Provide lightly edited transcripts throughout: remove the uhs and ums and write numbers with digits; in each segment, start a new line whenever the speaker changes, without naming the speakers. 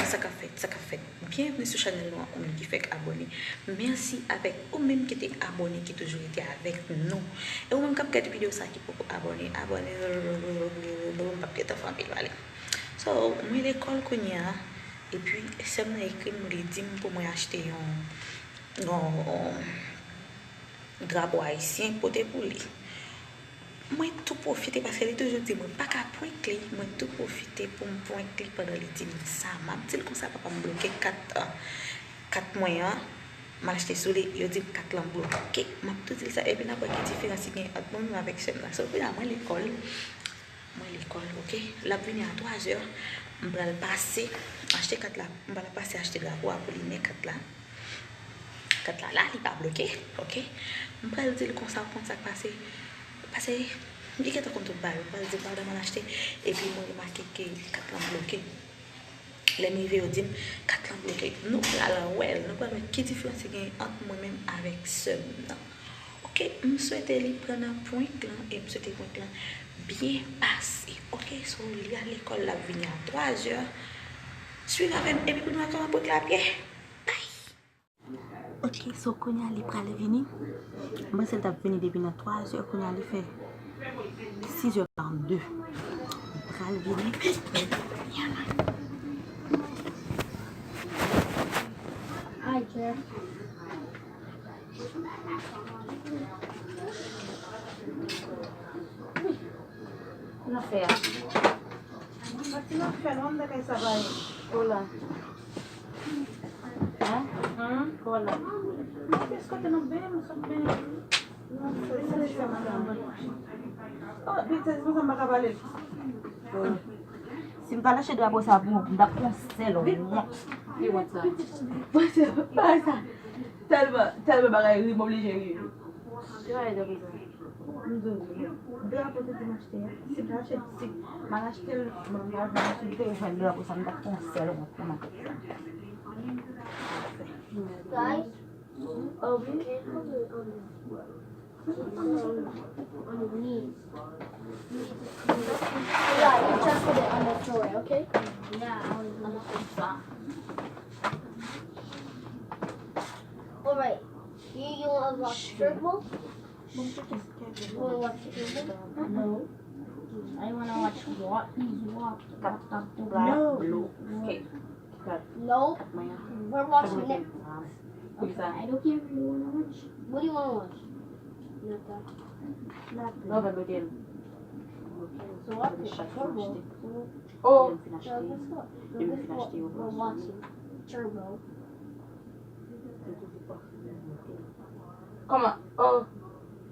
ça qu'a fait. Bienvenue sur Channel Noir, ou même qui fait abonner. Merci avec ou même qui était abonné, qui toujours été avec nous. Et ou même qui a regardé vidéo ça qui peut abonner, pas peut-être faire un peu. So, moi l'école qu'on y a, et puis c'est moi écrit nous les dit pour moi acheter un drapeau haïtien pour te pour lui. Moi tout profiter parce qu'elle est toujours dit moi pas qu'à point clé, moi tout profiter pour me point clé pendant les 10 minutes ça m'a dit comme ça papa me bloquer 4 mois m'a acheté sur les yo dit 4 ans bloqué m'a tout dit ça et puis n'a pas quelle différence il y a entre moi avec celle là. So puis là moi l'école OK la venir à 3h on va le passer acheter 4 là on va le passer acheter la bois pour lui 4 là il pas bloqué OK on va le dire comme ça passer parce que il y a tout bail pas dire pas de acheter et puis moi remarqué que 4 ans bloqué les niveaux au dim 4 ans bloqué nous alors ouais nous pas qui différence il y a entre moi même avec ce non OK je souhaite lui prendre un point là et je souhaite point là bien passé OK so il y a l'école la venir à 3h suivez avec et puis nous allons pour la pied OK so qu'on y a les pral venir moi c'est t'a venir depuis 3h qu'on y a fait 6h42 pral venir
Hi, Jeff.
Não fé.
Mas não fé, onde é que essa vai?
Olá. Olá.
Mas que eu não bem, não sou bem. Nossa, isso é chamada. Oh, pizza, isso não é cavaleiro.
Se me fala chegar a bolsa bom, dá com selo.
E WhatsApp. Você, tellement bagaille, il m'oblige.
Eu ainda vi.
Drapeau de m'acheter. Si j'achète, si m'acheter le mangage, je vais faire le drapeau, ça me dá com selo.
Guys,
Oh, oui.
on your knees. Yeah, you just put it on the floor, okay? Yeah, on the floor. Alright, you want to watch Turbo? You want to watch Turbo?
No.
I want to watch what?
No.
Okay.
No, we're watching it.
Coisa.
I don't care if you want to watch. What do you want to watch? Nothing.
Nova modelo.
So what? Turbo.
Oh,
So guess what? So guess what? We're watching Turbo.
comment? Oh.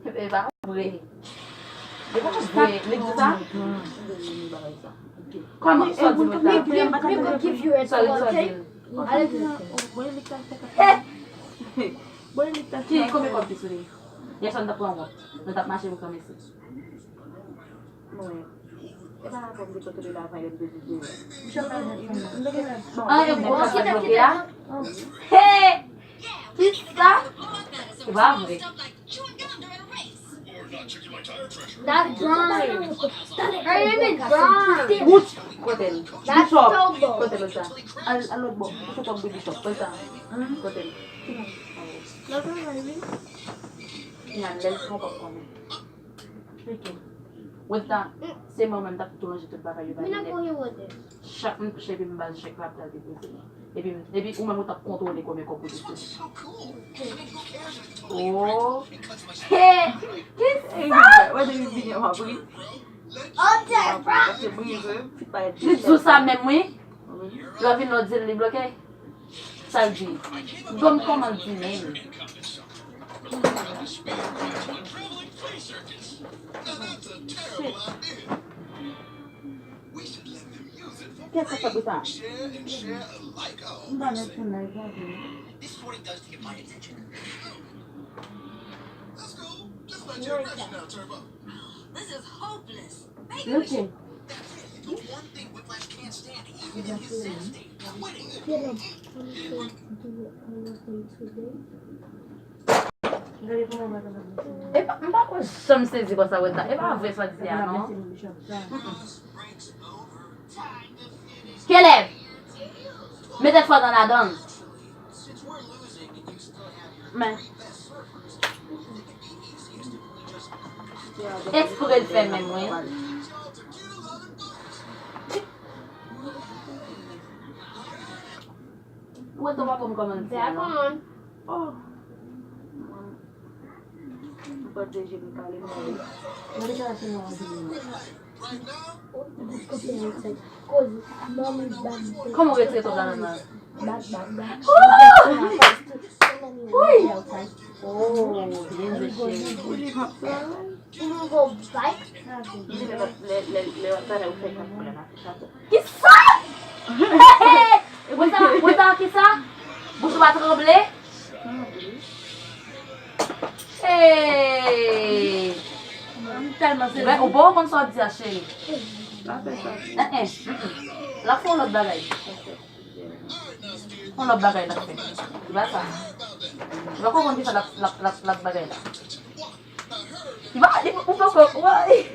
Eh ben, vrai. Comment ça dit
We could give you a
Sorry,
tour, okay?
sorry. Qui come copie sur lui? Il y a ça dans plan on t'a marché comme ici. Ouais. Et bah comme tu peux te la faire de vidéo. Ah, et moi ça bloqué là. Hey! Qu'est-ce ça? C'est pas vrai.
That's Brian. Her name is Brian.
Ouch, côté.
That's Tobo.
Côté là ça. Alors bon, faut pas oublier ça. Côté. Côté. Yan, let's go back on it. With that, c'est moi-même qui tout manger tout le bagage.
We're not going with it.
Chaque fois que je vais me baser, chaque fois que je vais et puis, ou même tu contrôler comme composition. Oh! Hey! Qu'est-ce que ça? Ouais, j'ai une vidéo à vous.
Oh, that's Brian.
Tu dis ça même, oui? La vie nous dit le bloquer. Ça le dit. Comme comment dire même? Qu'est-ce que ça fait ça?
This is what it does to get my attention.
That's cool. Just let your impression out, Turbo.
This is hopeless.
Looking.
That's it. The one thing Whiplash can't stand, even in his sad state, winning.
E pa kwa som sezi kwa sa weta. E pa vre sa di ya, non?
Breaks over. Time to finish.
Kelev!
Mettez fois dans la donne.
Since we're losing and you still have your
Mais,
best servers, I think it'd be easiest if we just
exprès le fait même, oui.
y'all to do other books.
Où est-ce qu'on va comme commencer?
Back on.
Oh. Protéger le calme.
Right now,
Cause mom is bad.
Comment retirer ton banana?
Bad.
Oui.
Outside.
Oh, bien de chez.
You go bike?
Qui ça? Où est-ce qui ça? Bouche va trembler? Hey! Ouais, on peut comme ça dire chérie. La font l'autre bagaille. On l'autre bagaille là fait. Tu vois ça? Tu vas comment dire ça la bagaille là? Tu vas on peut ouais.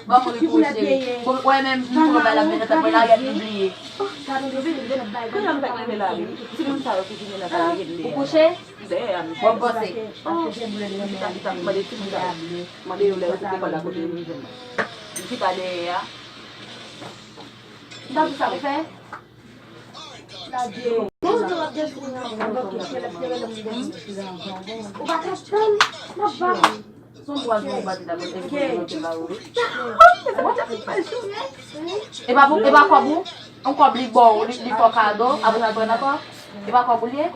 Bon pour les coups chérie. Ouais même pour la minute après là il a oublié. Vous couchez? Bon bosser. Ça vous savez faire? E ba kwa bou? On kwa bli bon, li fò kado, abon al bon akor? E ba kwa bou liye?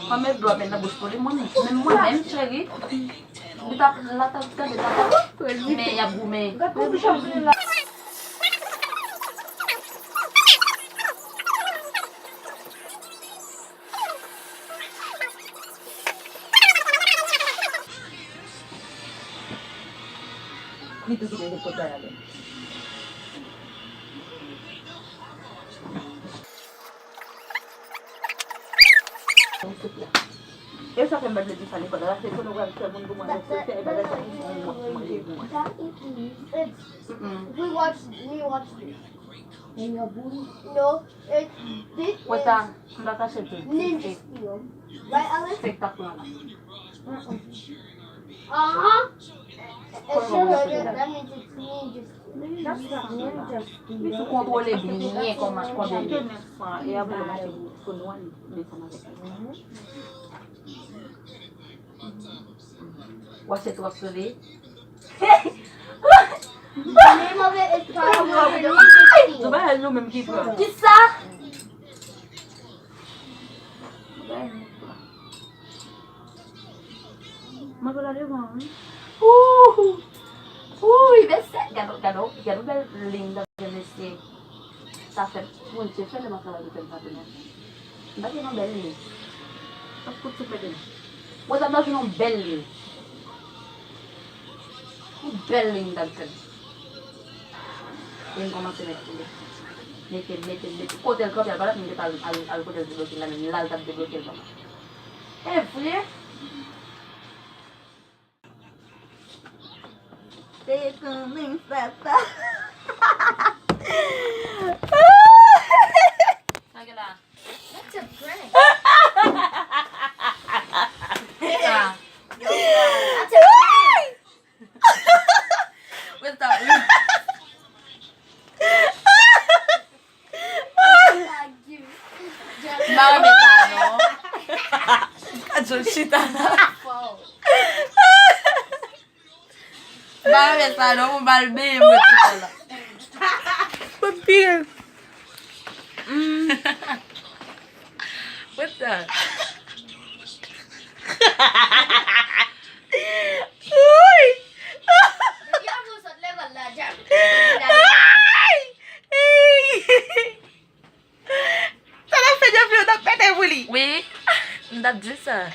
Kwa men do apen na bouche pou li, mwen chéri. Li ta la ta de ta. Men ya bou men. Ni tu kine ko tayo ale. Esa que me le dice a Nicolás, que no va a ser un buen
We watched it. In your booty? No, it's this is
Wata, ndata shetu.
Ninja Steel. Right, Alice?
Spectacular.
It's sure that means it's Ninja Steel. That's not Ninja Steel.
Isso controle bem, como as coisas.
E a bola ficou no ano, nessa
Você trouxe ali?
The name of it is probably Ninja
Tu
Steel.
vai no mesmo tipo.
Que ça?
Mas vou lá levar.
Ui, você. Quero ver linda você. Tá certo. Muito cheio de macarrão de tempo também. Não tem um belo.
Tá tudo super bem.
Você não tem um belo. Um belo linda tempo. Tem como se mete. Hotel que agora tem que estar al hotel de bloqueio lá no altar de bloqueio lá. É, filha. They coming fast. Sabe lá.
That's a prank.
Tá.
That's a prank.
Você tá. Mara metano. Ajushita. Mara metano, balbe mo tsala. Papir. What's that? Oui, on a dit ça.